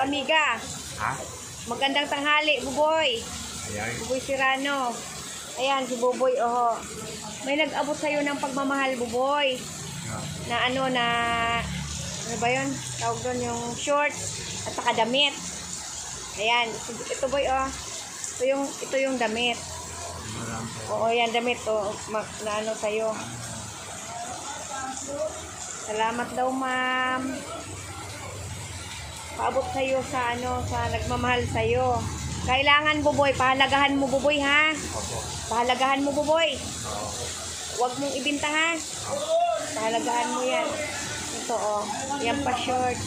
amiga. Ha? Magandang tanghali, Buboy. Ayan. Buboy Sirano. Ayan, si Buboy, oh. May nag-abot sa'yo ng pagmamahal, Buboy. Na ano ba yun? Tawag doon yung short at saka damit. Ayan, ito boy, oh. Ito yung damit. Oo, yan damit, oh. Na ano sa'yo. Salamat daw, ma'am. Paabot sa'yo sa nagmamahal sa'yo. Kailangan, Buboy, pahalagahan mo, Buboy, ha? Pahalagahan mo, Buboy. Huwag mong ibinta, ha? Pahalagahan mo yan. Ito, oh. Yan pa short.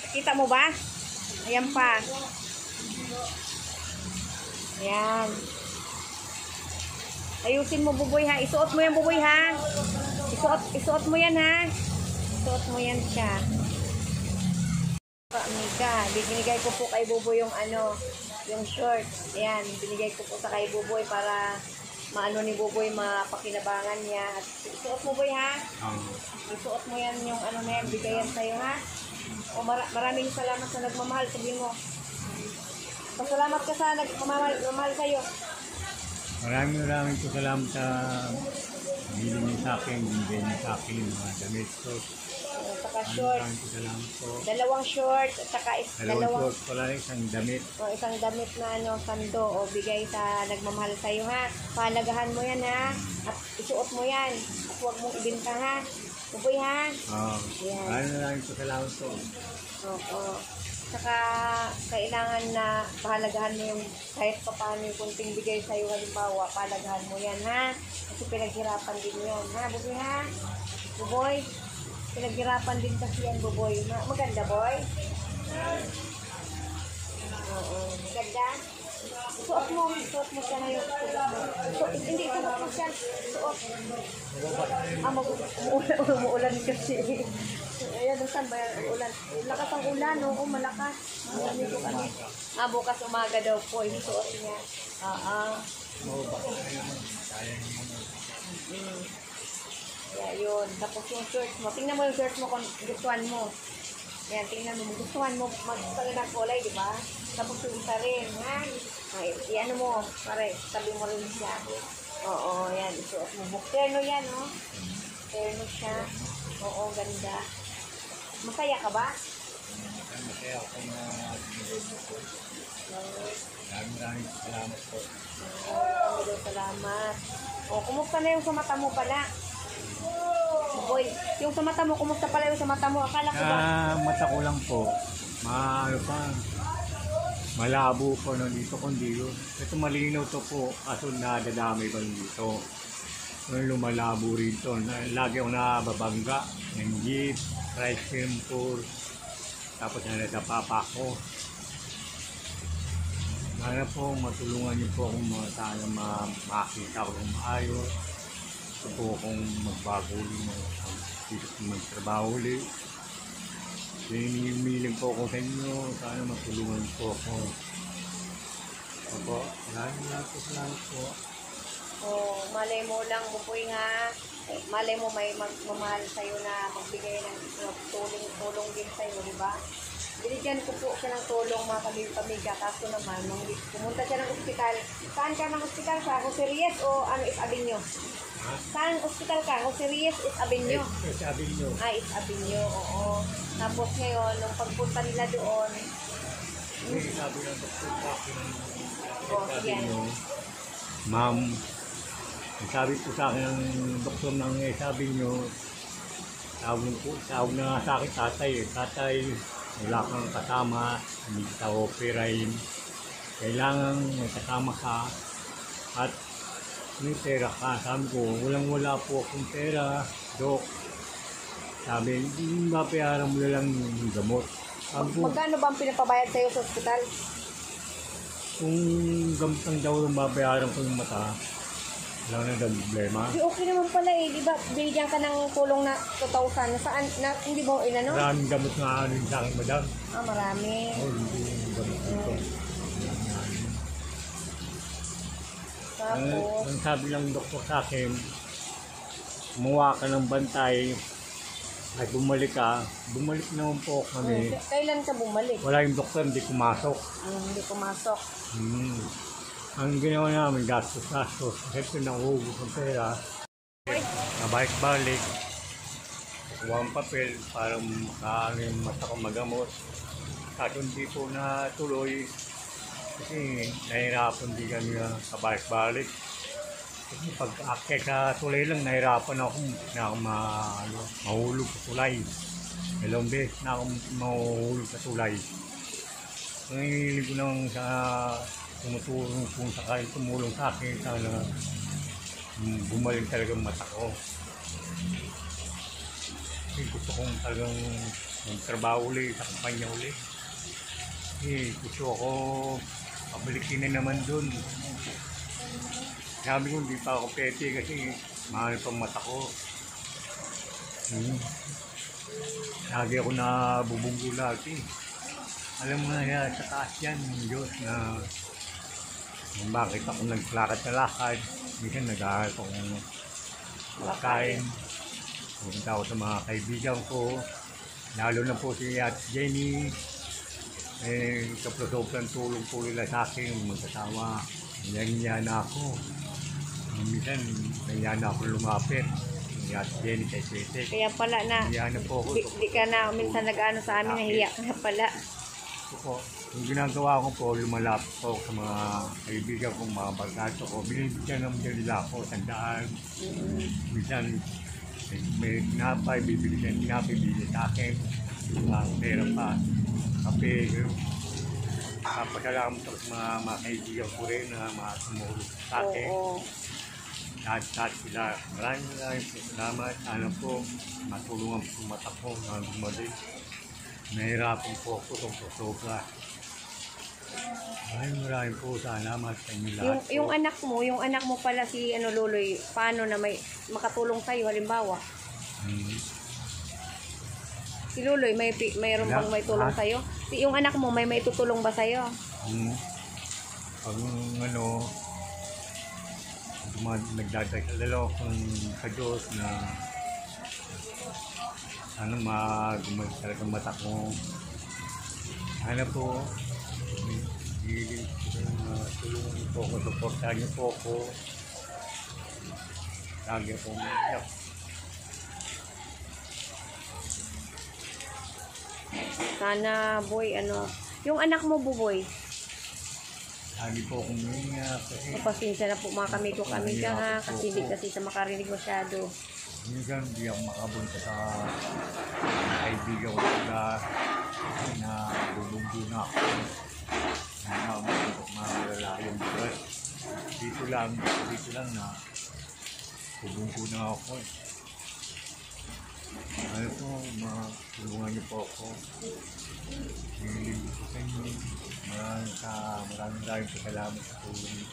Kita mo ba? Ayan pa. Ayan. Ayusin mo, Buboy, ha? Isuot mo yan, Buboy, ha? Isuot mo yan, ha? Isuot mo yan siya. Amiga, binigay ko po kay Buboy yung yung short. Ayan, binigay ko po sa kay Buboy para maano ni Buboy, mapakinabangan niya. At isuot mo, Boy, ha? Isuot mo yan yung na yan, bigayan sa'yo, ha? O maraming salamat sa nagmamahal, sabihin mo. Pasalamat ka sa nagmamahal sa'yo. Maraming po salamat sa bili niyo sa akin, binigay niyo sa akin mga damit ko. Saka short. Maraming po salamat po. Dalawang short, at saka dalawang short pala, isang damit. O isang damit na sando o bigay sa nagmamahal sa'yo, ha? Pahalagahan mo yan, ha? At isuot mo yan. At huwag mong ibinta, ha? Buboy, ha? Oo. Maraming po salamat po. Oo. Saka kailangan na pahalagahan mo yung kahit pa paano yung kunting bigay sa'yo, halimbawa, pahalagahan mo yan, ha? Kasi pinaghirapan din yan, ha? Buboy, ha? Buboy, pinaghirapan din kasi yan, Buboy. Maganda, boy? Oo. Maganda? Suot mo siya na yung hindi, suot mo siya. Suot. Umuulan kasi. Ayan, saan ba yan? Ulan. Lakas ang ulan, oo, malakas. Bukas umaga daw po, yung suot niya. Kaya yun. Tapos yung shirt mo. Tingnan mo yung shirt mo kung gustuhan mo. Yan, tingnan mo. Gustuhan mo magpagandang kulay, di ba? Tapos yung isa rin, ha? Iyan mo. Pare, sabi mo rin siya. Oo, yan. Isuot mo. Terno yan, oh. Terno siya. Oo, ganda. Masaya ka ba? Masaya ako na maraming salamat po. Salamat. O, kumusta na yung sa mata mo pala? Boy, yung sa mata mo, kumusta pala yung sa mata mo? Akala ko ba? Mata ko lang po. Malabo po dito kundi yun. Ito malinaw to po. Kaso nadadami ba dito? Lumalabo rito. Lagi ako nababangga. Ng jeep, rice cream tour. Tapos nadapa pa ako. Sana po matulungan niyo po akong sana makita ko ng maayos. Gusto po akong magbago ulit, magtrabaho ulit. Hinihiling po ako sa inyo, sana matulungan po ako. Opo, salamat po. Malay mo lang, Buboy, nga. Malay mo may magmamahal sa'yo na magbigay ng tulong din sa'yo, di ba? Binigyan ko po siya ng tulong, mga pamiga. Kaso naman, nung pumunta siya ng ospital. Saan ka ng ospital? Sa Jose Reyes o Is Avenue? Saan ospital ka? Jose Reyes, Is Avenue? Is Avenue. Is Avenue, oo. Tapos ngayon, nung pagpunta nila doon, sabi ng doktor sa akin, ma'am, sabi po sa akin ng doktor ng sabi nyo, tawag na sa akin tatay, wala kang kasama, hindi kita operahin, kailangan may kasama ka at may pera ka. Sabi ko, wala po akong pera, Dok. Sabi, hindi mapayaran mo lang yung gamot. Magkano ba ang pinapabayad sa'yo sa ospital? Kung gamot lang daw yung mabayaran ko yung mata, wala na daw problema. Di okay naman pala eh, di ba? Binigyan ka ng tulong na 2,000. Saan? Hindi mo inano? Maraming gamot nga sa akin, madam. Marami. Hindi yung gamot dito. Tapos? Ang sabi lang doktor sa akin, gumawa ka ng bantay Kahit bumalik ka, bumalik naman po kami. Kailan ka bumalik? Wala yung doktor, hindi pumasok. Hindi pumasok. Ang ginawa namin, gastos. Siyempre nakuhugot ng pera. Nabalik-balik. Kuha ang papel para yung mata ko magamot. At hindi po natuloy. Kasi nahirapan din kami kabalik-balik. Kasi pag akit sa tulay lang, nahirapan ako na mahulog sa tulay. Dalawang beses na ako mahulog sa tulay. Nanginig ko lang sa tumutulong kung sakali tumulong sa akin sana bumalik talaga ang mata ko. Kasi gusto kong talagang magtrabaho ulit sa kumpanya ulit. Gusto ako pabalikin na naman dun. Sabi ko hindi pa ako pwede kasi mahal pang mata ko. Lagi ako nabubunggo lagi. Alam mo na yan, sa taas yan, Diyos na bakit ako naglalakad na lakad. Minsan nag-aaral akong makain. Pumunta ako sa mga kaibigan ko. Lalo na po si Ate Jenny. Sobrang tulong po nila sa akin, magkasama. Nangyayaan na ako. Minsan, nangyayaan na ako lumapit. Si Ate Jenny kay Petek. Kaya pala na, Nangyayaan na po ako. di ka na minsan nag-ano sa amin, nahiya ka na pala. Po, yung ginagawa ko po, lumalapit po sa mga kaibigan kong mga barkato ko. Binibigyan naman nila ako, sandaan. Minsan, may tinapay, bibigyan tinapay, bibigyan sa akin. Mga pera pa. Kape, gano'n. Papasalamat ako sa mga kaibigan ko rin na mga tumulong sa akin. Oo. Lahat sila. Maraming po salamat. Sana po matulungan po mata ko na gumaling. Nahirapan po ako itong sobra. Maraming po salamat sa inyo lahat. Yung anak mo pala si Luloy, paano na may makatulong sa'yo halimbawa? Si Luloy, mayroon bang may tulong sa'yo? Yung anak mo, may tutulong ba sa'yo? Pag nagdadasal ako sa Diyos na sana gumaling talaga mata ko. Sana po, tulungan niyo po ako, supportahan niyo po ako. Lagi po umiyak. Sana, boy, yung anak mo, Buboy, Lagi po akong umiyak kasi pasensya na po mga kami ka ha, kasi hindi kasi sa makarinig masyado. minsan hindi ako makabunta sa kaibigan ko na bubunggo na ako. Malala yung bukas. Dito lang na bubunggo na ako. Ano po, tulungan niyo po ako. Hiniling ko sa inyo. Maraming salamat sa tulong niyo.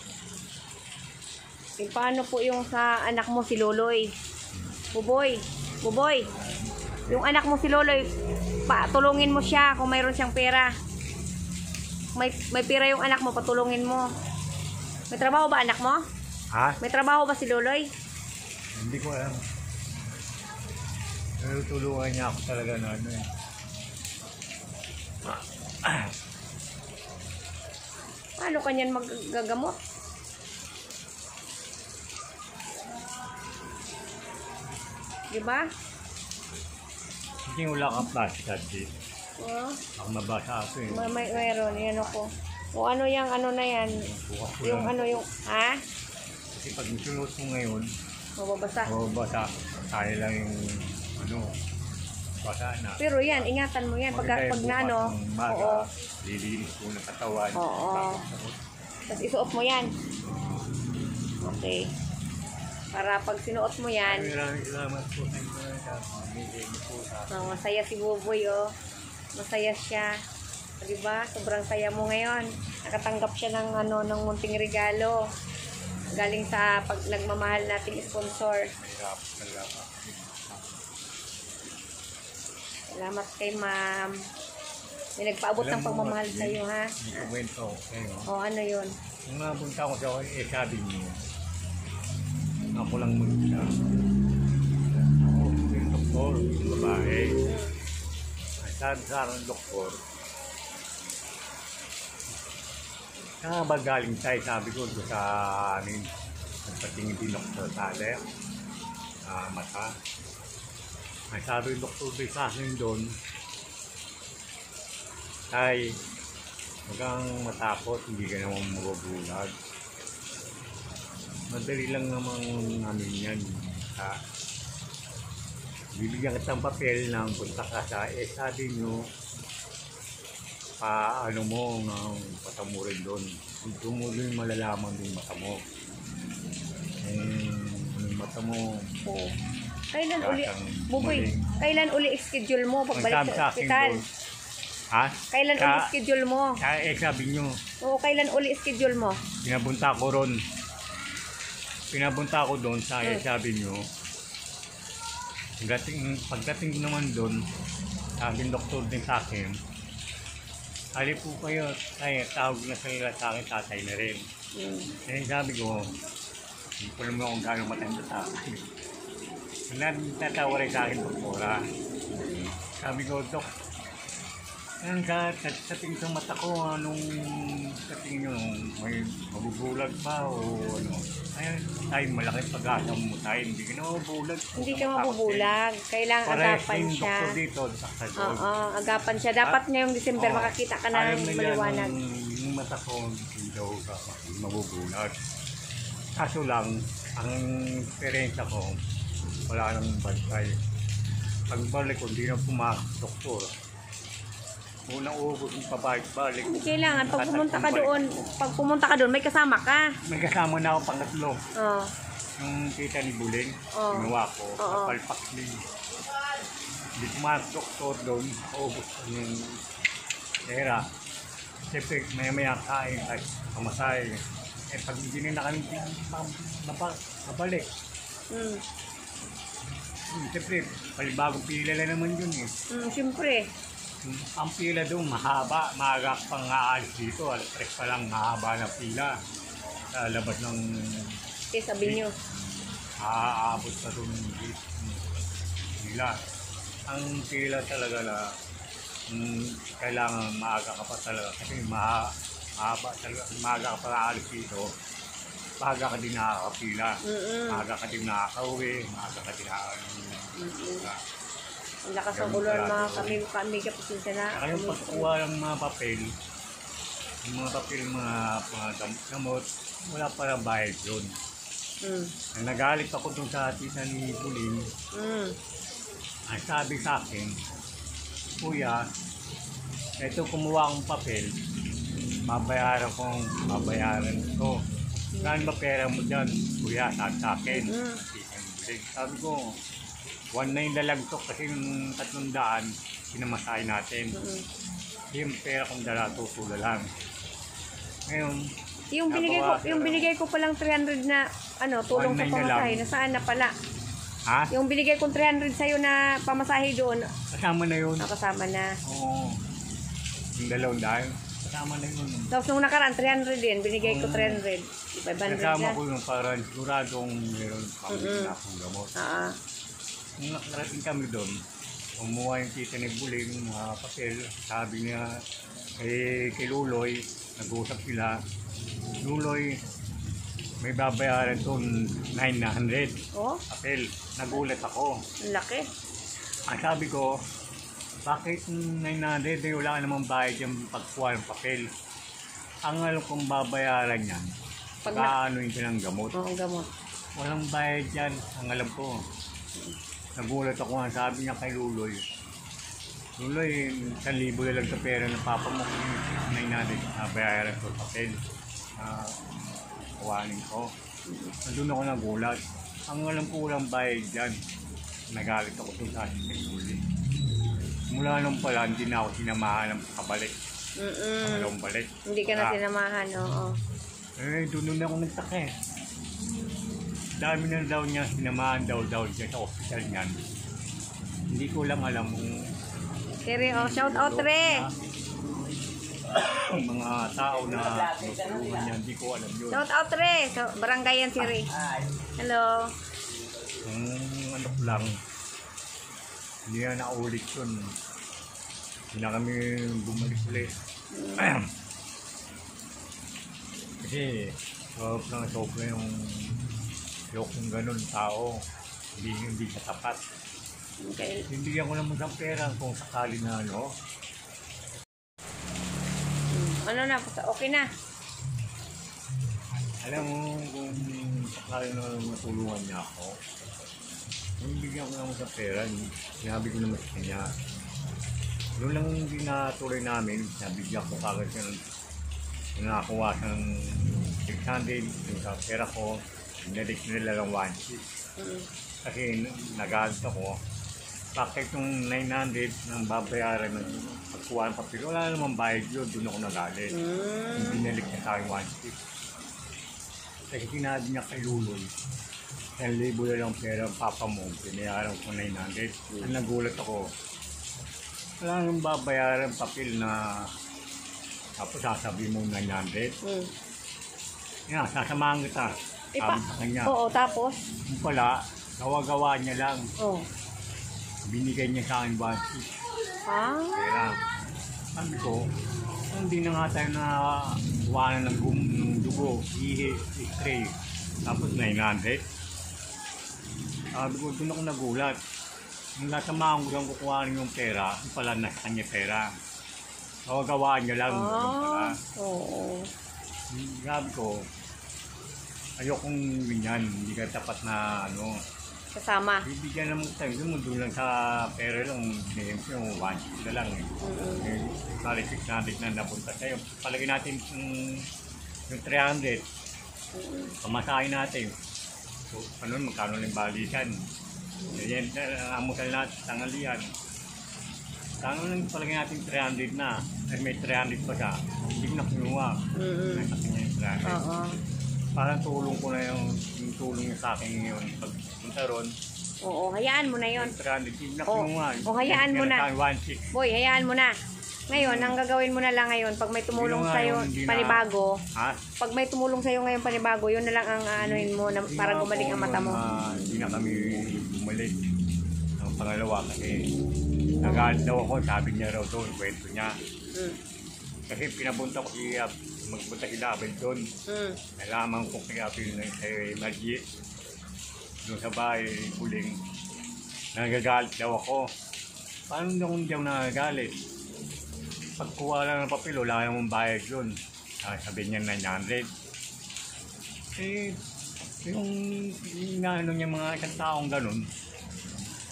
Paano po yung sa anak mo si Loloy? Buboy, yung anak mo si Loloy, tulungin mo siya kung mayroon siyang pera. May pera yung anak mo, patulungin mo. May trabaho ba anak mo? Ha? May trabaho ba si Loloy? Hindi ko alam. Pero tulungan niya ako talaga na Paano kanyan maggagamot? Diba? Hindi wala kang plastic at di. Oh, Ako mabasa ako eh. mayroon, yan ako. O ano yung na yan? Bukas ko Yung lang. ha? Kasi pag sunod mo ngayon, Mababasa. mababasa. Tayo lang yung basa na. Pero yan, ingatan mo yan. Pag na oo. Lilinis ko ng katawan. Oo. Tapos isuot mo yan. Okay. Para pag sinuot mo yan, Maraming salamat po sa inyo. Mamili niyo po sa masaya si Buboy, oh. Masaya siya. Diba? Sobrang saya mo ngayon. Nakatanggap siya ng ng munting regalo. Galing sa nagmamahal nating sponsor. mahirap talaga. Salamat kay ma'am. May nagpaabot ng pagmamahal sa iyo, ha? May kwento ko kayo. O, ano yun? Nung napunta ko sa sabi niyo, ako lang mag-isa. Ako, yung doktor doktor, yung babae. Ay sabi sa akin ng doktor, saan ba galing tayo? Sabi ko doon sa amin, nagpatingin din doktor sa alek, mata. Ay sabi ng doktor din sa akin doon, ay huwag kang matakot, hindi ka naman mabubulag. Madali lang naman namin yan. Bibigyan kita ng papel ng punta ka sa sabi nyo, ano mo, mata mo rin doon. Kung mo rin malalaman yung mata mo. Yung mata mo, Oo. Kailan uli, Gatang Buboy, maling. kailan uli schedule mo pagbalik sabi sa sa akin ospital? doon, ha? Kailan uli schedule mo? Sabi nyo, Oo, kailan uli schedule mo? pinabunta ko ron. Pinabunta ko doon sa sabi nyo. Pagdating ko naman doon, sabi ng doktor din sa akin, ali po kayo, ay tawag na sila sa akin, tatay na rin. Eh sabi ko, hindi ko naman kung gano'ng matanda sa akin. Natawa rin sa akin, doktora. Sabi ko, Dok, yan sa tingin sa mata ko, anong sa tingin nyo, may mabubulag ba o ano? Ay, malaking pag-asa mo tayo, hindi ka na mabubulag. Hindi ka mabubulag. Kailangan agapan yung siya. doktor dito, sa doon. Oo, agapan siya. Dapat ngayong December Oo. makakita ka Ayaw ng nila maliwanag. Yung mata ko, hindi daw ka mabubulag. Kaso lang, ang experience ko, wala nang bantay. Pagbalik ko, hindi na pumasok, doktor. Unang ubos yung pabalik-balik. Hindi kailangan. Pag pumunta ka doon, may kasama ka. May kasama na ako pangatlo. Oo. Yung kita ni Buling, Oo. ginawa ko, Oo. kapalpak din. Hindi pumasok, doktor doon, ubos yung pera. Siyempre, maya-maya kain, ay pamasahe. Eh, pag hindi na kami mabalik. Siyempre, palibagong pila na naman yun eh. Siyempre. Ang pila doon mahaba, maaga pang aalis dito, alas 3 pa lang mahaba na pila. Sa labas ng Okay, sabi niyo. aabot pa doon pila. Ang pila talaga na kailangan maaga ka pa talaga kasi mahaba talaga, maaga ka pa aalis dito. Maaga ka din nakakapila, maaga ka din nakakauwi, maaga ka din nakakauwi. Ang lakas ng ulan mga kami pasensya na. Kaya yung pagkuha ng mga papel, mga gamot, wala para bayad doon. Nagalit ako doon sa tita ni Buling. Ang sabi sa akin, Kuya, ito kumuha akong papel, babayaran ko. Saan ba pera mo dyan? Kuya, sa akin. Tita ni Buling. Sabi ko, 1.9 lalagtok kasi yung 300 sinamasahe natin. Yung pera kong dala, tutula lang. Ngayon, yung binigay ko pa lang 300 na tulong sa 1.9 na pamasahe. lang. Nasaan na pala? ha? Yung binigay kong 300 sa'yo na pamasahe doon, Kasama na yun. nakasama na. Oo. Yung 200, kasama na yun. Tapos nung nakaraan, 300 din. Binigay ko 300. 500 Kasama na. ko yung parang siguradong meron pamilya na akong gamot. Nung nakarating kami doon, umuha yung tita ni Buling, mga papel, sabi niya, kay Luloy, nag-uusap sila, Luloy, may babayaran doon 900 Oh, papel. Nagulat ako. ang laki. Ang sabi ko, bakit 900? Wala ka namang bayad yung pagkuha ng papel. Ang alam kong babayaran yan, Pag pag-aanoin ka ng gamot. Oo, gamot. Walang bayad yan, ang alam ko. Nagulat ako nga, sabi niya kay Luloy, Luloy, 1,000 na lang sa pera ng papa mo kung 900 na bayaran ko papel. Kawanin ko. Nandun ako nagulat. Ang alam ko walang bayad dyan. Nagalit ako doon sa akin kay Luloy. Mula nung pala, hindi na ako sinamahan ng kabalik. Ang balik. Hindi ka na sinamahan, oo. Doon ako nagtaka eh. Dami na daw niya, sinamahan daw siya sa ospital niyan. Hindi ko lang alam kung Tere, shout out, Re! mga tao na tutulungan niya, hindi ko alam yun. Shout out, Re! So, barangay yan si Re. Hello. Ano ko lang, Hindi na naulit yun. Hindi na kami bumalik ulit. Kasi sobra yung yung ganun tao. Hindi siya tapat. Okay. Hindi ko naman ng pera kung sakali na ano. Ano na, okay na. Alam mo, kung sakali na matulungan niya ako, yung bigyan ko naman sa pera, sinabi ko naman sa kanya. Doon lang hindi natuloy namin, nabigyan ko kagad siya ng nakakuha siya ng 600, yung sa pera ko, binalik nila lang 1. Kasi nagalit ako. Bakit yung 900 nang babayaran ng pagkuha ng papel, wala namang bayad yun, doon ako nagalit. Yung binalik niya sa akin 1. Kasi sinabi niya kay Luloy, 1,000 na lang pera ang papa mo, pinayaran ko 900. Ang nagulat ako, wala nang babayaran papel na tapos sasabi mo 900. Yan, sasamahan kita. Sabi sa kanya. Oo, tapos? Yung pala, gawa-gawa niya lang. Oo. Binigay niya sa akin 1,600. Pera. Sabi ko, hindi na nga tayo na kuhanan ng dugo, ihi, spray. Tapos 900. Sabi ko, doon ako nagulat. Nung nasamahan ko lang kukuhanin yung pera, yung pala nasa kanya pera. Gawa-gawa niya lang. Yung pala. Oo. Sabi ko, ayokong ganyan, hindi ka tapat na ano. Kasama. Bibigyan naman tayo doon lang sa pera lang, name ko yung 1,600 na lang. Kali 600 na napunta sa'yo. Palagay natin yung 300. Pamasahin natin. So, ano, magkano lang balikan. Yan, amutan natin, tangalian. Tanong lang palagay natin 300 na. Ay may 300 pa siya. Hindi ko na kinuha. Nakita niya yung 300. Parang tulong ko na yung tulong niya sa akin ngayon. Pag punta ron. Oo, hayaan mo na yon. 300, hindi na kinuha. O, hayaan mo na. 1,600. Boy, hayaan mo na. Ngayon, ang gagawin mo na lang ngayon, pag may tumulong sa'yo panibago, pag may tumulong sa'yo ngayon panibago, yun na lang ang aanuhin mo na para gumaling ang mata mo. Hindi na kami bumalik. Ang pangalawa kasi nagalit daw ako, sabi niya raw doon, kwento niya. Kasi pinapunta ko siya, magpunta sila Abel doon. Nalaman ko kay Abel na kay Margie. Doon sa bahay, huling. Nagagalit daw ako. Paano daw kung daw nagagalit? Pagkuha lang ng papel, wala namang bayad yun. Sabi niya 900. Eh, yung ano niya mga isang taong ganun.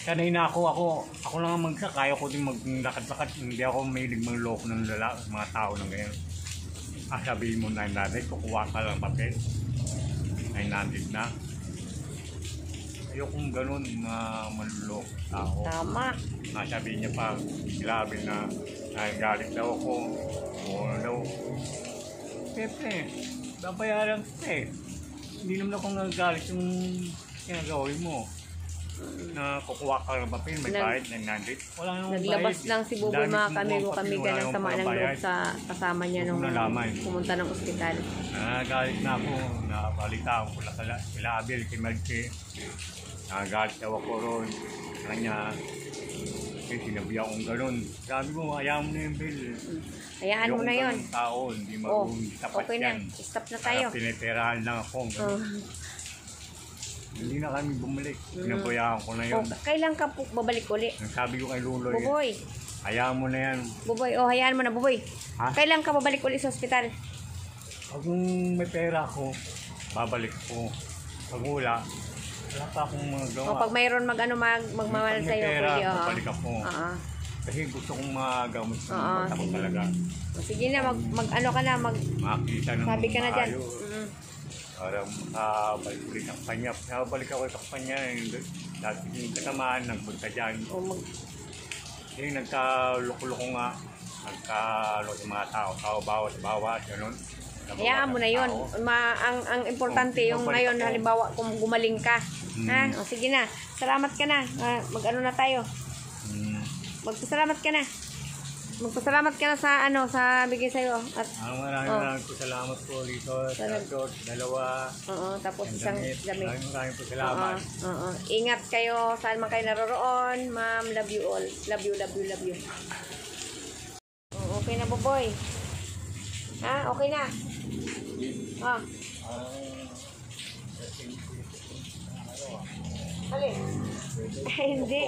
Sanay na ako lang ang magsakay, ako din maglakad-lakad. Hindi ako mahilig mangloko ng mga tao ng ganyan. Sabihin mo 900, kukuha ka lang papel. 900 na. Ayokong ganun na manluloko tao. Tama. Sabihin niya pa, grabe na galit daw ako. O ano daw. Siyempre, babayaran kita eh. Hindi naman ako nagagalit yung ginagawin mo. Na kukuha ka ng papel, may bayad, 900. Wala namang bayad. Naglabas lang si Buboy mga kami ganang sama ng loob sa kasama niya nung pumunta ng ospital. Nagalit na ako, nabalita ako sila Abel, kay Margie. Nagalit daw ako ron. Kanya, kasi sinabi akong ganun. Sabi ko, hayaan mo na yung Bel. Hayaan mo na yun. Tao, hindi marunong tapat okay yan. na, stop na tayo. Piniperahan lang ako. Hindi na kami bumalik. Pinabayaan ko na yun. Kailan ka babalik uli? Sabi ko kay Luloy, Buboy. hayaan mo na yan. Buboy, hayaan mo na, Buboy. Kailan ka babalik uli sa ospital? Pag may pera ako, babalik ko. Pag wala pa akong magawa. O pag mayroon magmamahal Pag may sa'yo. pera, babalik ako. Kasi gusto kong magamit sa mga ako talaga. Sige na, mag-ano ka na, makita ng sabi ka na dyan. Para makabalik ulit ang kanya. Nakabalik ako sa kanya. Dati yung kasamaan, nagpunta dyan. Kasi nagkaloko-loko nga. Nagkaloko sa mga tao. Bawat, gano'n. Hayaan mo na yun. Ang importante yung ngayon, halimbawa, kung gumaling ka. Ha? O, sige na. Salamat ka na. Mag-ano na tayo. Magpasalamat ka na. magpasalamat ka na sa ano, sa bigay sa'yo. At, Maraming po salamat po dito sa short, dalawa. tapos Ang isang damit. damit. Maraming po salamat. Ingat kayo saan man kayo naroroon. Ma'am, love you all. Love you, love you, love you. Okay na, Boboy. Ha? Okay na. Alin? Hindi.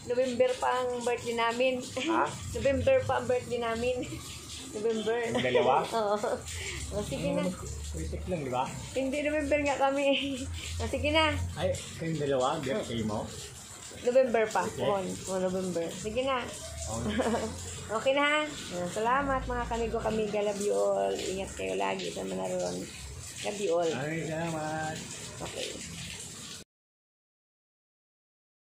November pa ang birthday namin. Ha? November pa ang birthday namin. November. Yung dalawa? Oo. Sige na. Quick lang, di ba? Hindi, November nga kami. Sige na. Ay, kayong dalawa, birthday mo? November pa. Okay. November. Sige na. Oh. Okay na ha. Salamat mga kamigo kamiga. Love you all. Ingat kayo lagi sa mga naroon. Love you all. Ay, salamat. Okay.